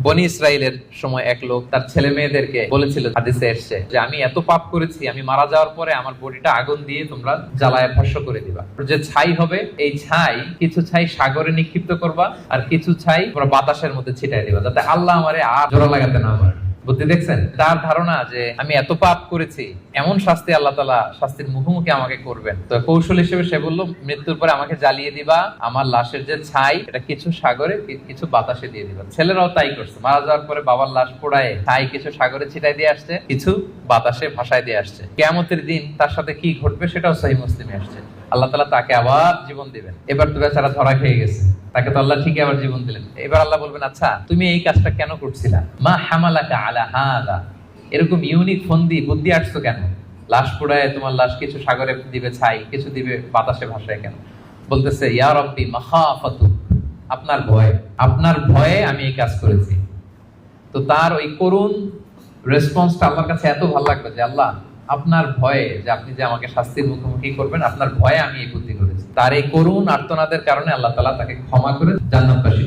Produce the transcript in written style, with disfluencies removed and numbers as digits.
বনি ইসরাইলের সময় এক লোক তার ছেলে মেয়েদেরকে বলেছিল, হাদিসে এসেছে যে আমি এত পাপ করেছি, আমি মারা যাওয়ার পরে আমার বডিটা আগুন দিয়ে তোমরা জ্বালায় ভস্ম করে দিবা। যে ছাই হবে, এই ছাই কিছু ছাই সাগরে নিক্ষিপ্ত করবা আর কিছু ছাই তোমরা বাতাসের মধ্যে ছিটাই দিবা, যাতে আল্লাহ আমারে আর জোড়া লাগাতে না পারে। বুদ্ধি দেখছেন? তার ধারণা যে আমি এত পাপ করেছি, এমন শাস্তি আল্লাহ তাআলা শাস্তির মুখোমুখি আমাকে করবেন। তো কৌশল হিসেবে সে বলল, মৃত্যুর পরে আমাকে জ্বালিয়ে দিবা, আমার লাশের যে ছাই এটা কিছু সাগরে কিছু বাতাসে দিয়ে দিবা। ছেলেরাও তাই করছে, মারা যাওয়ার পরে বাবার লাশ পোড়ায় ছাই কিছু সাগরে ছিটাই দিয়ে আসছে, কিছু বাতাসে ভাসায় দিয়ে আসছে। কিয়ামতের দিন তার সাথে কি ঘটবে সেটাও সহিহ মুসলিমে আসছে। আল্লাহ তাআলা তাকে আবার জীবন দিবেন। এবার তো বেচারা ধরা খেয়ে গেছে, তাকে তো আল্লাহ ঠিকই আবার জীবন দিলেন। এবার আল্লাহ বলবেন, আচ্ছা তুমি এই কাজটা কেন করছিলা? মা হামালাকা আলা হাযা, এরকম ইউনিক ফন্দি বুদ্ধি আসছো কেন? লাশ পোড়ায় তোমার লাশ কিছু সাগরে দিবে ছাই, কিছু দিবে বাতাসে ভাসায় কেন? বলতেছে, ইয়া রাব্বি মাখাফাতু, আপনার ভয়, আপনার ভয়ে আমি এই কাজ করেছি। তো তার ওই করুণ রেসপন্সটা আল্লাহর কাছে এত ভালো লাগলো যে আল্লাহ আপনার ভয়ে, যে আপনি যে আমাকে শাস্তির মুখোমুখি করবেন, আপনার ভয়ে আমি এই বুদ্ধি করেছি। তার এই করুণ আর্তনাদের কারণে আল্লাহ তাআলা তাকে ক্ষমা করে জান্নাতবাসী